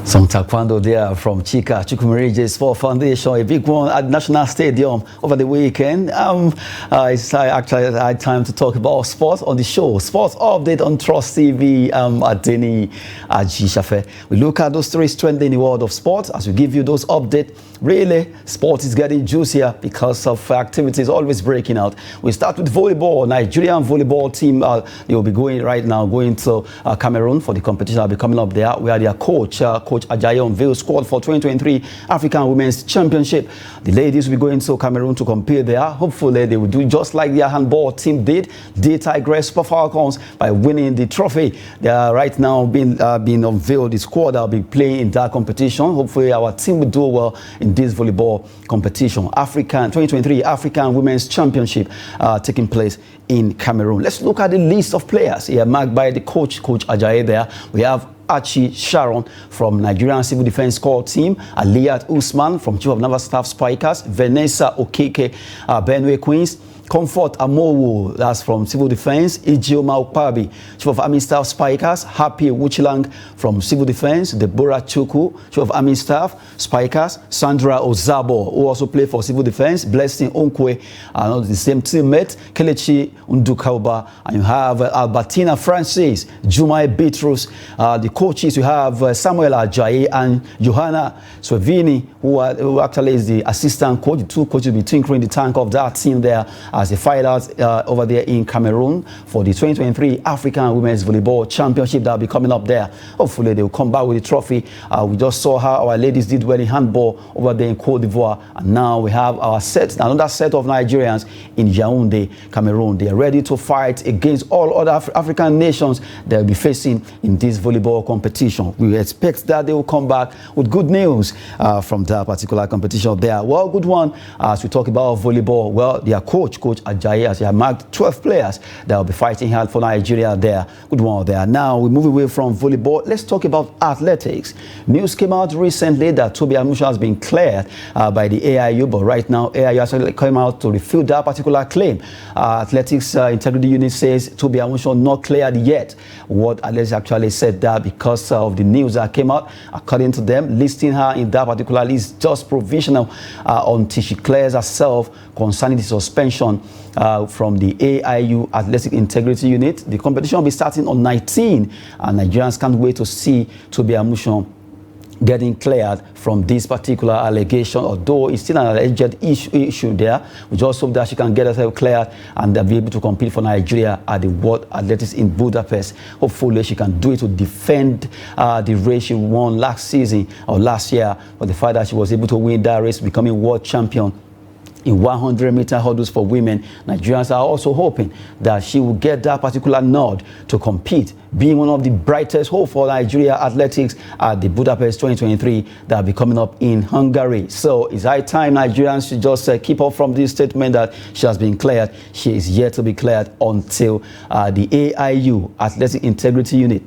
Some taekwondo there from Chika Chukwumerije Sport Foundation, a big one at National Stadium over the weekend. It's actually high time to talk about sports on the show. Sports update on Trust TV. Adeni Ajishafe. We look at those stories trending in the world of sports as we give you those updates. Really, sport is getting juicier because of activities always breaking out. We start with volleyball. Nigerian volleyball team, they will be going right now, going to Cameroon for the competition. I'll be coming up there. We are their coach, Coach Aja Ajayi unveiled squad for 2023 African Women's Championship. The ladies will be going to Cameroon to compete there. Hopefully, they will do just like their handball team did, the Tigress Super Falcons, by winning the trophy. They are right now being unveiled, the squad that will be playing in that competition. Hopefully, our team will do well in this volleyball competition. 2023 African Women's Championship taking place in Cameroon. Let's look at the list of players here marked by the coach Ajayi there. We have Archie Sharon from Nigerian Civil Defense Corps team, Aliyat Usman from Chief of Naval Staff Spikers, Vanessa Okeke, Benue Queens, Comfort Amowo, that's from Civil Defense, Ijeoma Okpabi, Chief of Army Staff Spikers, Happy Wuchilang from Civil Defense, Deborah Chuku, Chief of Army Staff Spikers, Sandra Ozabo, who also played for Civil Defense, Blessing Onkwe, the same teammate, Kelechi Ndukauba, and you have Albertina Francis, Jumai Bitrus. The coaches, you have Samuel Ajayi and Johanna Swevini, who actually is the assistant coach. The two coaches will be tinkering the tank of that team there as they fight out over there in Cameroon for the 2023 African Women's Volleyball Championship that will be coming up there. Hopefully, they will come back with a trophy. We just saw how our ladies did well in handball over there in Côte d'Ivoire, and now we have another set of Nigerians in Yaoundé, Cameroon. They are ready to fight against all other African nations they will be facing in this volleyball competition. We expect that they will come back with good news from that particular competition there. Well, good one as we talk about volleyball. Well, their coach Ajayi, as he had marked 12 players that will be fighting hard for Nigeria there. Good one there. Now we move away from volleyball. Let's talk about athletics. News came out recently that Tobi Amusan has been cleared by the AIU, but right now AIU actually came out to refute that particular claim. Athletics Integrity Unit says Tobi Amusan not cleared yet. What Athletics actually said that because of the news that came out, according to them, listing her in that particular list just provisional until she clears herself concerning the suspension from the AIU Athletic Integrity Unit. The competition will be starting on 19, and Nigerians can't wait to see Tobi Amusan getting cleared from this particular allegation, although it's still an alleged issue there. We just hope that she can get herself cleared and be able to compete for Nigeria at the World Athletics in Budapest. Hopefully she can do it to defend the race she won last season or last year, but the fact that she was able to win that race, becoming world champion in 100-meter hurdles for women. Nigerians are also hoping that she will get that particular nod to compete, being one of the brightest hope for Nigeria athletics at the Budapest 2023 that will be coming up in Hungary. So it's high time Nigerians should just keep up from this statement that she has been cleared. She is yet to be cleared until the AIU Athletic Integrity Unit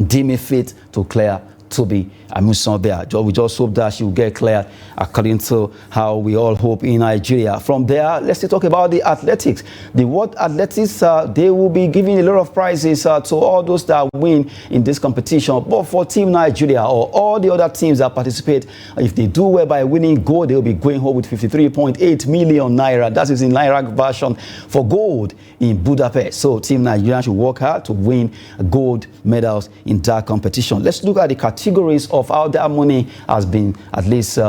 deem it fit to clear Tobi Amusan there. We just hope that she will get cleared according to how we all hope in Nigeria. From there, let's talk about the athletics. The World Athletics, they will be giving a lot of prizes to all those that win in this competition. But for Team Nigeria or all the other teams that participate, if they do well by winning gold, they will be going home with 53.8 million naira. That is in naira version for gold in Budapest. So Team Nigeria should work hard to win gold medals in that competition. Let's look at the categories of how that money has been at least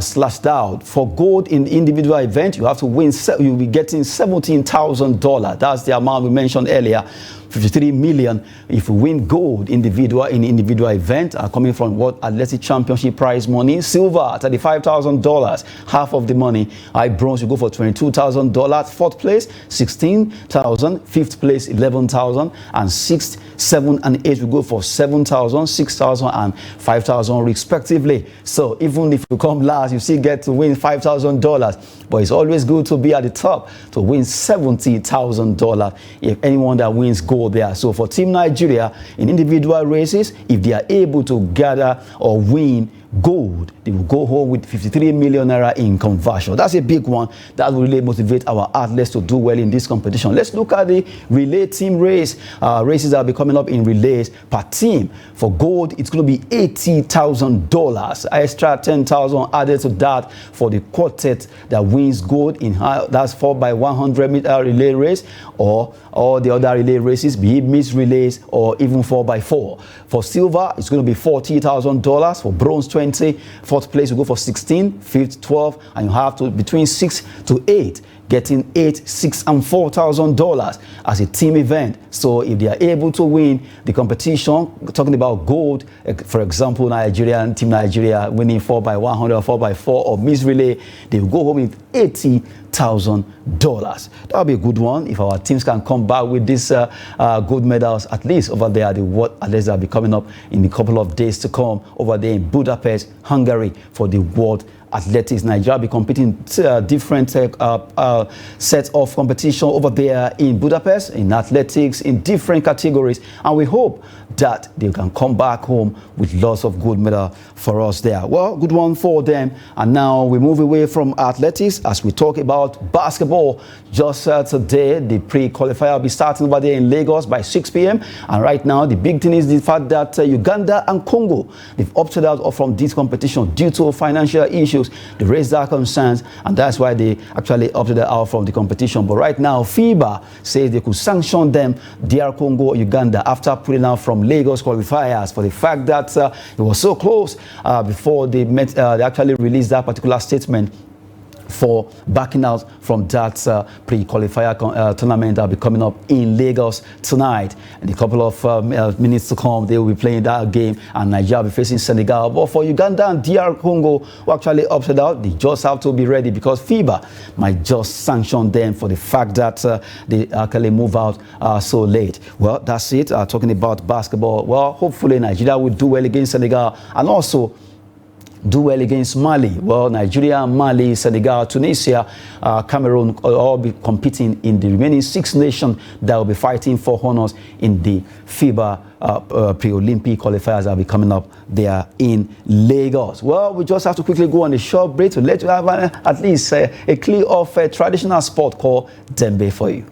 slashed out. For gold in the individual event, you have to win, you'll be getting $17,000. That's the amount we mentioned earlier. 53 million if we win gold in individual event, coming from World Athletic Championship prize money. Silver, $35,000, half of the money. High bronze, you go for $22,000. Fourth place, $16,000. Fifth place, $11,000. And sixth, 7, and 8 we go for $7,000, $6,000, and $5,000 respectively. So even if you come last, you still get to win $5,000. But it's always good to be at the top to win $70,000 if anyone that wins gold there. So for Team Nigeria in individual races, if they are able to gather or win gold, they will go home with 53 million naira in conversion. That's a big one. That will really motivate our athletes to do well in this competition. Let's look at the relay team race. Races that will be coming up in relays per team. For gold, it's going to be $80,000. Extra 10,000 added to that for the quartet that wins gold in that's 4x100 meter relay race, or all the other relay races, be it mixed relays or even 4x4. For silver, it's going to be $40,000. For bronze, 20. Fourth place, you go for 16. Fifth, 12. And you have to between 6 to 8 getting $8,000, $6,000, and $4,000 as a team event. So if they are able to win the competition, talking about gold, for example, Team Nigeria winning 4x100, 4x4, or Miss Relay, they will go home with $80,000. That'll be a good one if our teams can come back with these gold medals, at least over there. The World Athletics will be coming up in a couple of days to come over there in Budapest, Hungary, for the World Athletics. Nigeria will be competing different sets of competition over there in Budapest, in athletics, in different categories, and we hope that they can come back home with lots of gold medal for us there. Well, good one for them. And now we move away from athletics as we talk about basketball. Just today, the pre-qualifier will be starting over there in Lagos by 6 p.m. And right now, the big thing is the fact that Uganda and Congo, they've opted out from this competition due to financial issues. They raised their concerns, and that's why they actually opted out from the competition. But right now, FIBA says they could sanction them, DR Congo or Uganda, after putting out from Lagos qualifiers for the fact that it was so close before they actually released that particular statement for backing out from that pre-qualifier tournament that will be coming up in Lagos tonight. In a couple of minutes to come, they will be playing that game, and Nigeria will be facing Senegal. But for Uganda and DR Congo, who actually opted out, they just have to be ready because FIBA might just sanction them for the fact that they actually move out so late. Well, that's it. Talking about basketball, well, hopefully Nigeria will do well against Senegal and also do well against Mali. Well, Nigeria, Mali, Senegal, Tunisia, Cameroon will all be competing in the remaining 6 nations that will be fighting for honors in the FIBA pre-Olympic qualifiers that will be coming up there in Lagos. Well, we just have to quickly go on a short break to let you have at least a clip of a traditional sport called Dembe for you.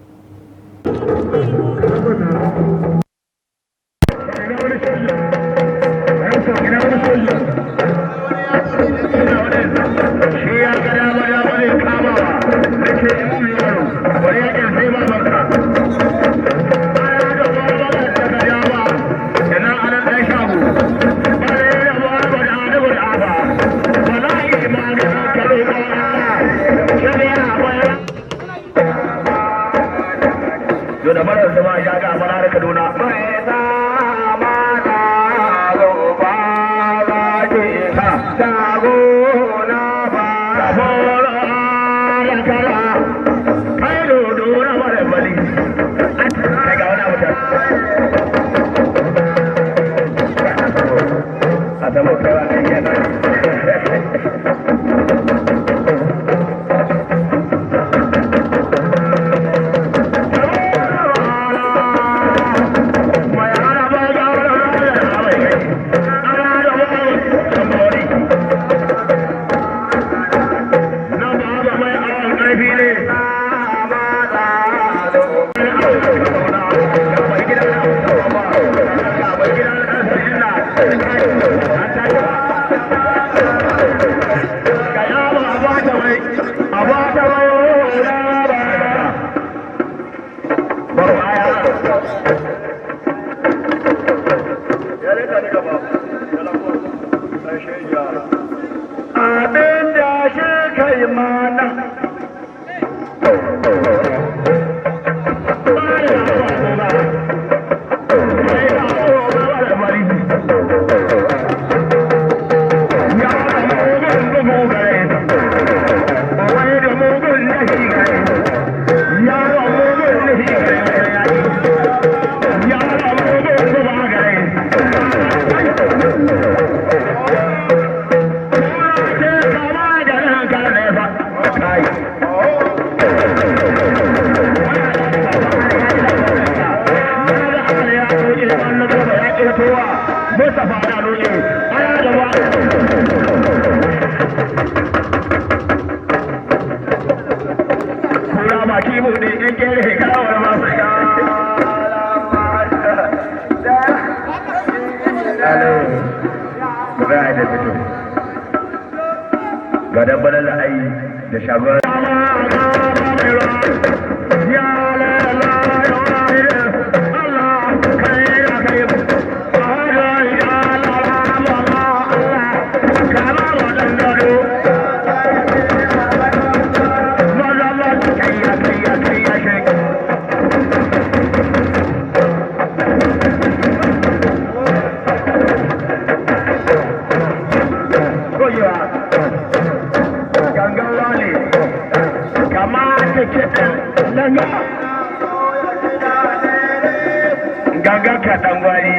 Ganga katangwari,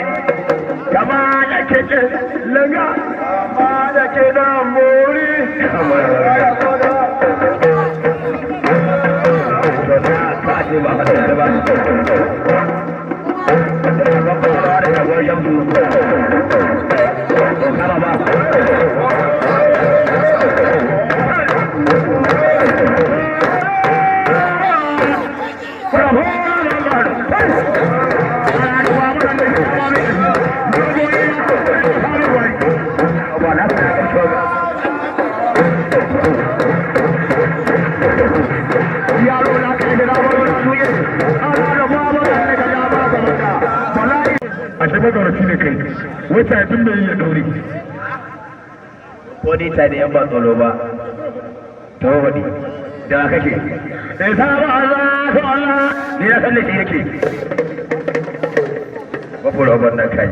kama da keke langa, kama da ke da mori, wata tun da ya dore ko dai ta da yan ba tsoro ba to wadi da kake sai saba Allah to Allah ne ya san da shi yake ba furo wannan kai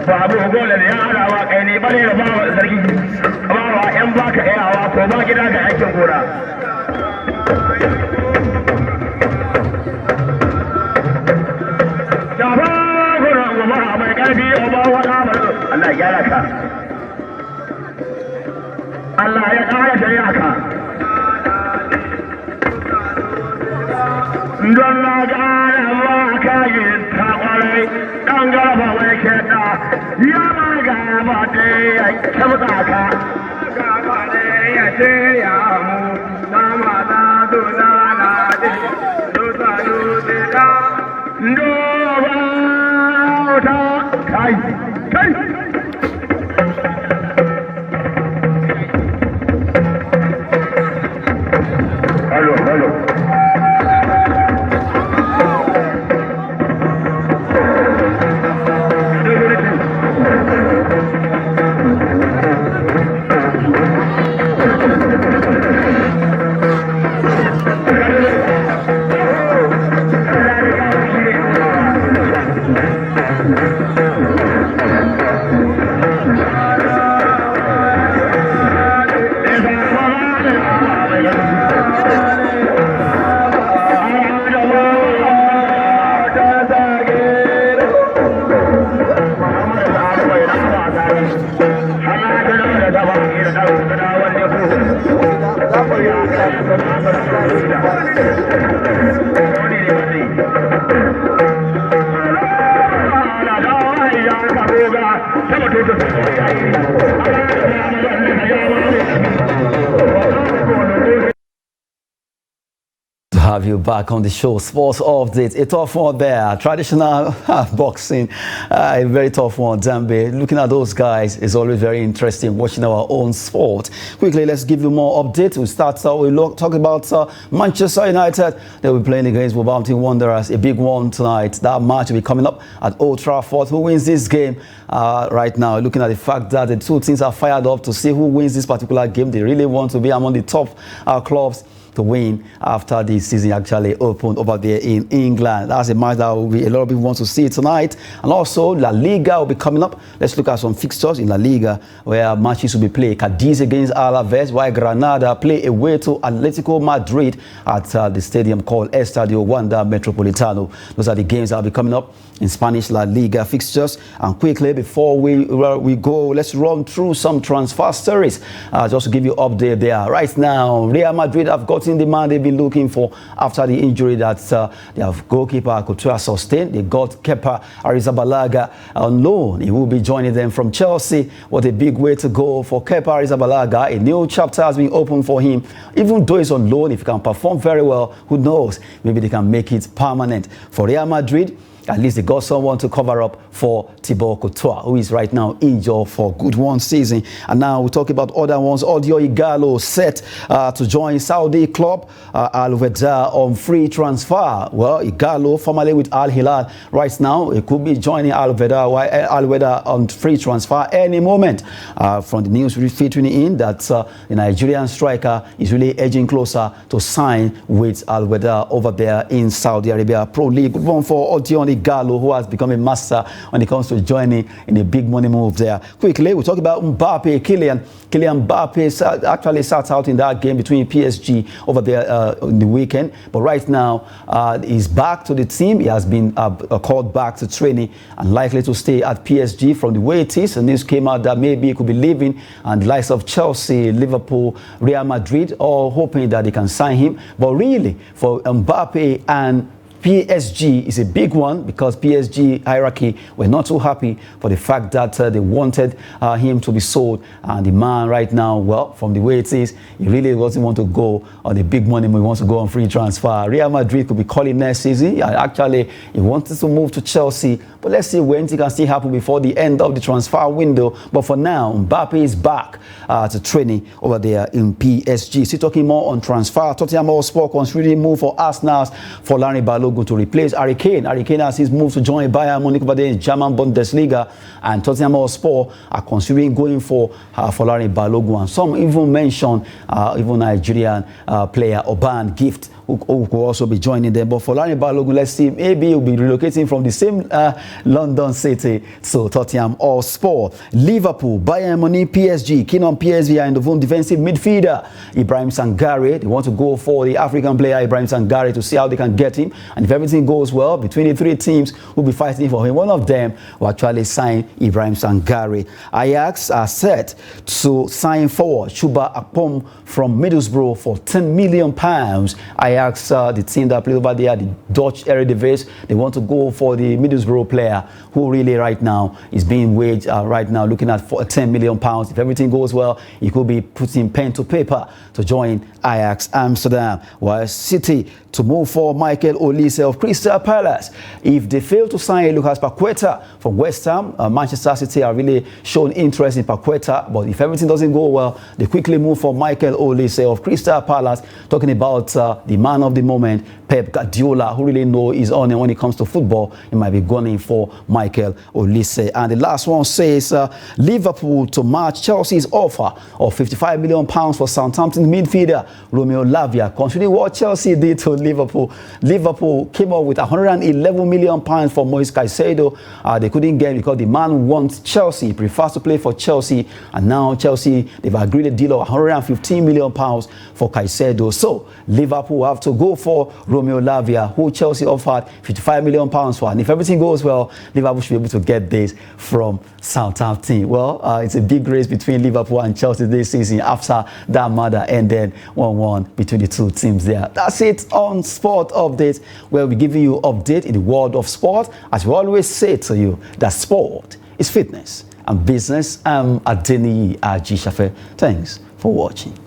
ba abu gole ne ya arawa kai ne bare da bawa sarki bawa yan baka yawa ko ba gida ga aikin gora Allah ya raka Allah ya kara shari'a ka don na gane ma ka yi ta kwarai dan garba mai sheda ya ma gaba da ya kyauta ka gaba da ya shirya mu na mana duna na de duta dutita ndo ba ta kai kai Hello. Have you back on the show. Sports updates, a tough one there. Traditional boxing, a very tough one. Zambi, looking at those guys is always very interesting. Watching our own sport. Quickly, let's give you more updates. We start. We'll talk about Manchester United. They'll be playing against Wolverhampton Wanderers. A big one tonight. That match will be coming up at Old Trafford. Who wins this game? Right now, looking at the fact that the two teams are fired up to see who wins this particular game. They really want to be among the top clubs to win after the season actually opened over there in England. That's a match that will be a lot of people want to see tonight. And also La Liga will be coming up. Let's look at some fixtures in La Liga where matches will be played. Cadiz against Alaves, while Granada play away to Atletico Madrid at the stadium called Estadio Wanda Metropolitano. Those are the games that will be coming up in Spanish La Liga fixtures. And quickly, before we go, let's run through some transfer stories just to give you an update there. Right now, Real Madrid have gotten the man they've been looking for after the injury that their goalkeeper Couture sustained. They got Kepa Arrizabalaga on loan. He will be joining them from Chelsea. What a big way to go for Kepa Arrizabalaga. A new chapter has been opened for him. Even though he's on loan, if he can perform very well, who knows? Maybe they can make it permanent. For Real Madrid, at least they got someone to cover up for Thibaut Courtois, who is right now injured for good one season. And now we talk about other ones. Audio Igalo set to join Saudi club Al Weda on free transfer. Well, Igalo, formerly with Al Hilal, right now he could be joining Al Weda on free transfer any moment. From the news featuring in that the Nigerian striker is really edging closer to sign with Al Weda over there in Saudi Arabia Pro League. Good one for Audio Igalo. Gallo, who has become a master when it comes to joining in a big money move there. Quickly, we talk about Mbappe, Kylian Mbappe actually sat out in that game between PSG over there in the weekend. But right now, he's back to the team. He has been called back to training and likely to stay at PSG from the way it is. And news came out that maybe he could be leaving, and the likes of Chelsea, Liverpool, Real Madrid, all hoping that they can sign him. But really, for Mbappe and PSG is a big one, because PSG hierarchy were not too happy for the fact that they wanted him to be sold. And the man right now, well, from the way it is, he really doesn't want to go on the big money, but he wants to go on free transfer. Real Madrid could be calling next season. Actually, he wanted to move to Chelsea, but let's see when it can still happen before the end of the transfer window. But for now, Mbappe is back to training over there in PSG. Still talking more on transfer. Tottenham Hotspur considering move for Arsenal's Folarin Balogun to replace Harry Kane. Harry Kane has his move to join Bayern Munich over there in German Bundesliga, and Tottenham Hotspur are considering going for Folarin Balogun. And some even mention even Nigerian player Oban Gift, who could also be joining them. But Folarin Balogun, let's see, maybe he'll be relocating from the same London city to Tottenham Hotspur. Liverpool, Bayern Munich, PSG, keen on PSV and the defensive midfielder Ibrahim Sangare. They want to go for the African player Ibrahim Sangare to see how they can get him. And if everything goes well, between the three teams who will be fighting for him, one of them will actually sign Ibrahim Sangare. Ajax are set to sign forward Chuba Akpom from Middlesbrough for £10 million. Ajax, the team that plays over there, the Dutch Eredivisie, they want to go for the Middlesbrough player who really right now is being waged right now, looking at for £10 million. If everything goes well, he could be putting pen to paper to join Ajax Amsterdam. While City to move for Michael Olise of Crystal Palace. If they fail to sign Lucas Paqueta from West Ham, Manchester City are really showing interest in Paqueta. But if everything doesn't go well, they quickly move for Michael Olise of Crystal Palace. Talking about the man of the moment, Pep Guardiola, who really knows his own when it comes to football. He might be gunning for Michael Olise. And the last one says Liverpool to match Chelsea's offer of £55 million for Southampton midfielder Romeo Lavia. Considering what Chelsea did to Liverpool, Liverpool came up with £111 million for Moise Caicedo. They couldn't get it because the man wants Chelsea, he prefers to play for Chelsea, and now Chelsea, they've agreed a deal of £115 million for Caicedo. So Liverpool have to go for Romeo Lavia, who Chelsea offered £55 million for. And if everything goes well, Liverpool should be able to get this from Southampton. Well, it's a big race between Liverpool and Chelsea this season after that matter ended 1-1 between the two teams there. That's it on Sport Update, where we're giving you update in the world of sport. As we always say to you, that sport is fitness and business. I'm Adeniyi Ajishafe. Thanks for watching.